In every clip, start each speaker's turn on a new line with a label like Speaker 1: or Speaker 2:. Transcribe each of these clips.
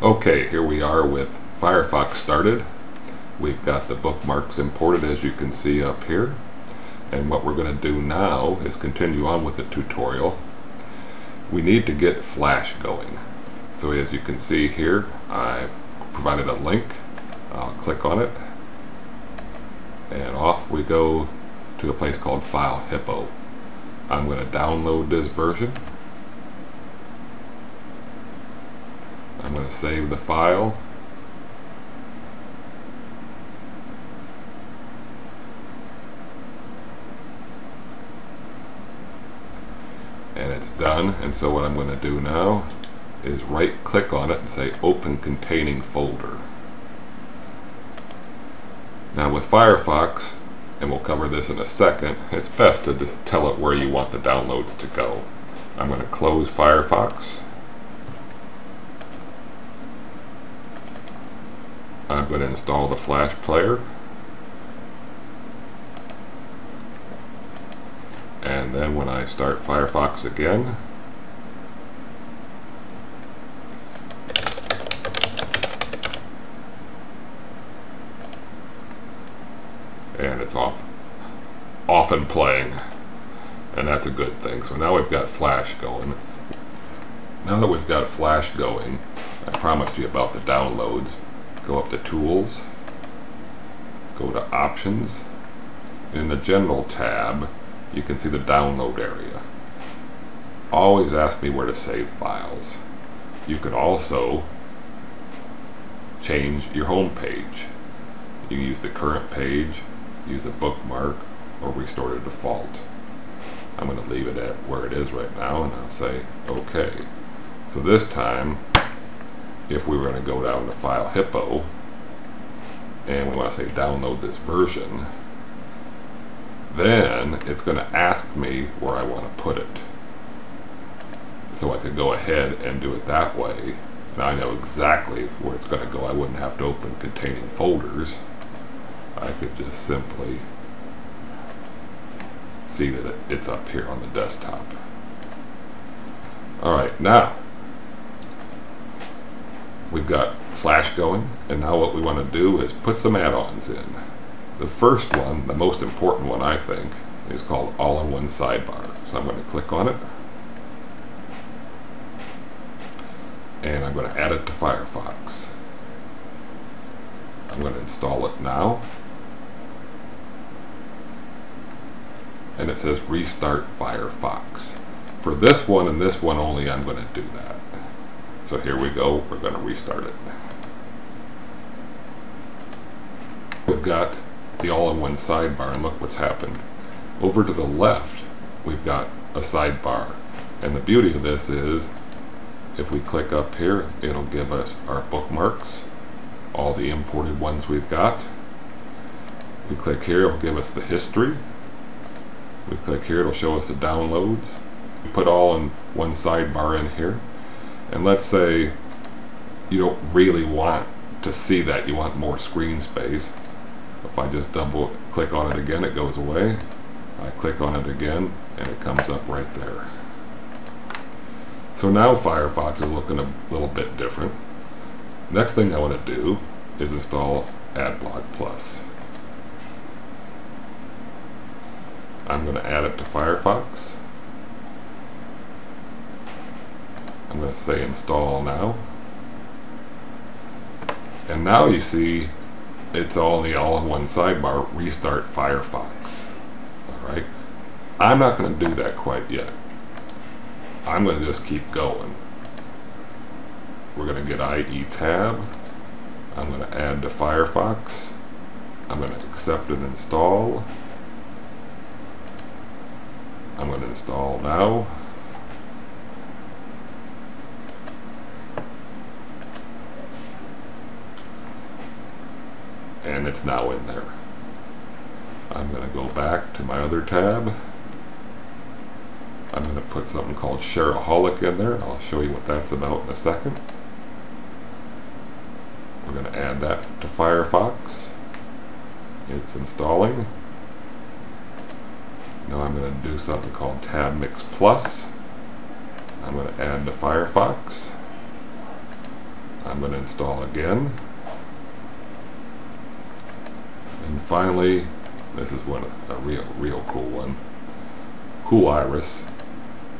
Speaker 1: Okay, here we are with Firefox started. We've got the bookmarks imported, as you can see up here. And what we're going to do now is continue on with the tutorial. We need to get Flash going. So as you can see here, I've provided a link. I'll click on it. And off we go to a place called File Hippo. I'm going to download this version. I'm going to save the file. And it's done. And so what I'm going to do now is right click on it and say Open Containing Folder. Now with Firefox, and we'll cover this in a second, it's best to tell it where you want the downloads to go. I'm going to close Firefox. I'm going to install the Flash player. And then when I start Firefox again, and it's off and playing, and that's a good thing. So now we've got Flash going. Now that we've got Flash going, I promised you about the downloads. Go up to Tools, go to Options, and in the General tab you can see the download area. Always ask me where to save files. You can also change your home page. You can use the current page, use a bookmark, or restore to default. I'm going to leave it at where it is right now, and I'll say OK. So this time, if we were going to go down to File Hippo, and we want to say download this version, then it's going to ask me where I want to put it. So I could go ahead and do it that way. Now I know exactly where it's going to go. I wouldn't have to open containing folders. I could just simply see that it's up here on the desktop. Alright, now we've got Flash going, and now what we want to do is put some add-ons in. The first one, the most important one I think, is called All-in-One Sidebar. So I'm going to click on it, and I'm going to add it to Firefox. I'm going to install it now, and it says Restart Firefox. For this one and this one only, I'm going to do that. So here we go, we're going to restart it. We've got the all-in-one sidebar, and look what's happened. Over to the left, we've got a sidebar. And the beauty of this is, if we click up here, it'll give us our bookmarks, all the imported ones we've got. We click here, it'll give us the history. We click here, it'll show us the downloads. We put all in one sidebar in here. And let's say you don't really want to see that, you want more screen space. If I just double click on it again, it goes away. I click on it again, and it comes up right there. So now Firefox is looking a little bit different. Next thing I want to do is install AdBlock Plus. I'm going to add it to Firefox. I'm going to say install now. And now you see it's all in the all-in-one sidebar, Restart Firefox. Alright? I'm not going to do that quite yet. I'm going to just keep going. We're going to get IE tab. I'm going to add to Firefox. I'm going to accept and install. I'm going to install now. And it's now in there. I'm going to go back to my other tab. I'm going to put something called Shareaholic in there. I'll show you what that's about in a second. We're going to add that to Firefox. It's installing. Now I'm going to do something called Tab Mix Plus. I'm going to add to Firefox. I'm going to install again. And finally, this is a real cool one. Cool Iris.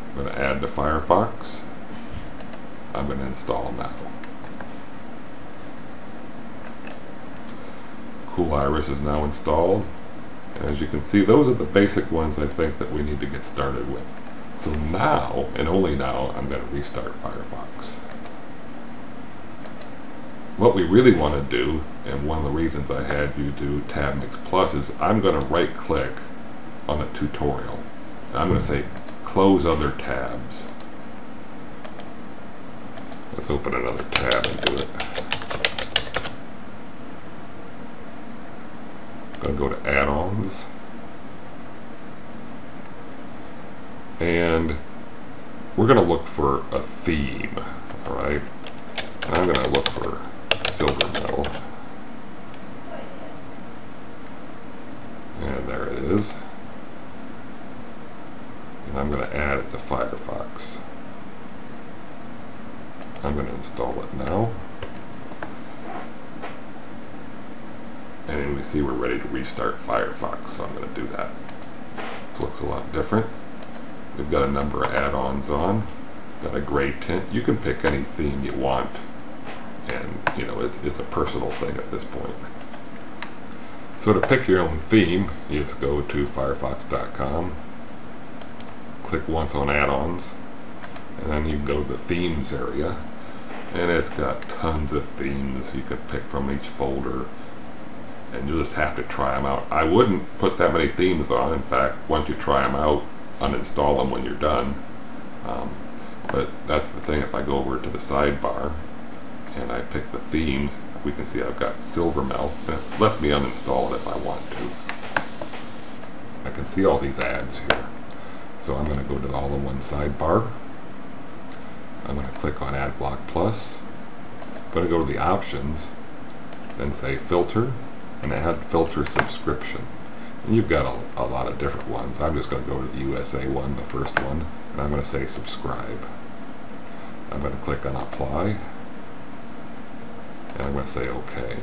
Speaker 1: I'm going to add to Firefox. I'm going to install now. Cool Iris is now installed. And as you can see, those are the basic ones I think that we need to get started with. So now, and only now, I'm going to restart Firefox. What we really want to do, and one of the reasons I had you do Tab Mix Plus, is I'm going to right click on a tutorial. And I'm going to say close other tabs. Let's open another tab and do it. I'm going to go to add-ons. And we're going to look for a theme. Alright? I'm going to look for silver metal. And there it is. And I'm going to add it to Firefox. I'm going to install it now. And we see we're ready to restart Firefox, so I'm going to do that. This looks a lot different. We've got a number of add-ons on. Got a gray tint. You can pick any theme you want. And, you know, it's a personal thing at this point. So to pick your own theme, you just go to firefox.com, click once on add-ons, and then you go to the themes area, and it's got tons of themes you can pick from each folder, and you'll just have to try them out. I wouldn't put that many themes on. In fact, once you try them out, uninstall them when you're done. But that's the thing. If I go over to the sidebar and I pick the themes, we can see I've got silver metal. It lets me uninstall it if I want to. I can see all these ads here. So I'm going to go to the all-in-one sidebar. I'm going to click on Ad Block Plus. I'm going to go to the options, then say filter, and add filter subscription. And you've got a lot of different ones. I'm just going to go to the USA one, the first one, and I'm going to say subscribe. I'm going to click on apply, and I'm going to say OK.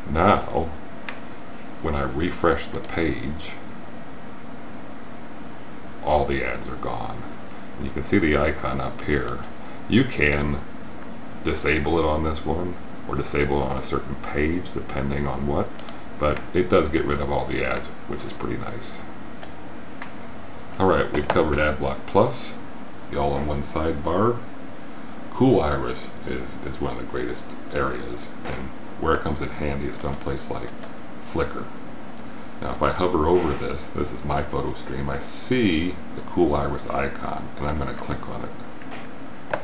Speaker 1: Now, when I refresh the page, all the ads are gone. And you can see the icon up here. You can disable it on this one, or disable it on a certain page, depending on what, but it does get rid of all the ads, which is pretty nice. Alright, we've covered AdBlock Plus, the all-in-one sidebar. Cool Iris is one of the greatest areas, and where it comes in handy is someplace like Flickr. Now if I hover over this is my photo stream, I see the Cool Iris icon, and I'm going to click on it.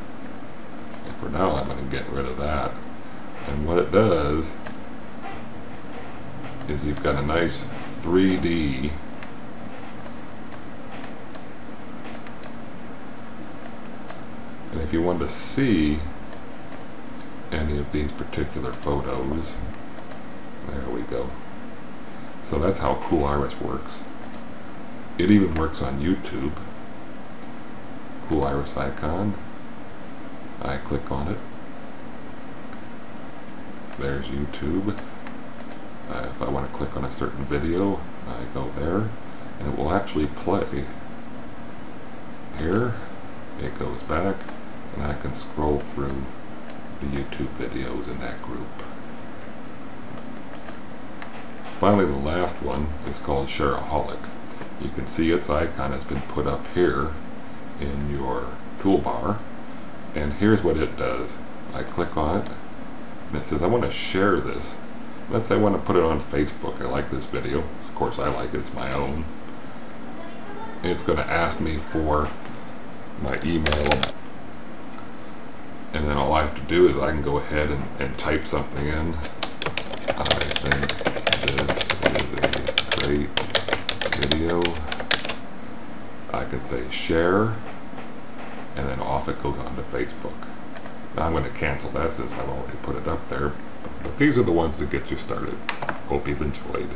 Speaker 1: And for now I'm going to get rid of that. And what it does is you've got a nice 3D and if you want to see any of these particular photos, there we go. So that's how Cool Iris works. It even works on YouTube. Cool Iris icon. I click on it. There's YouTube. If I want to click on a certain video, I go there, and it will actually play. Here, it goes back, and I can scroll through the YouTube videos in that group. Finally, the last one is called Shareaholic. You can see its icon has been put up here in your toolbar, and here's what it does. I click on it, and it says I want to share this. Let's say I want to put it on Facebook. I like this video. Of course I like it. It's my own. It's going to ask me for my email. And then all I have to do is I can go ahead and type something in. I think this is a great video. I can say share. And then off it goes onto Facebook. Now I'm going to cancel that since I've already put it up there. But these are the ones that get you started. Hope you've enjoyed.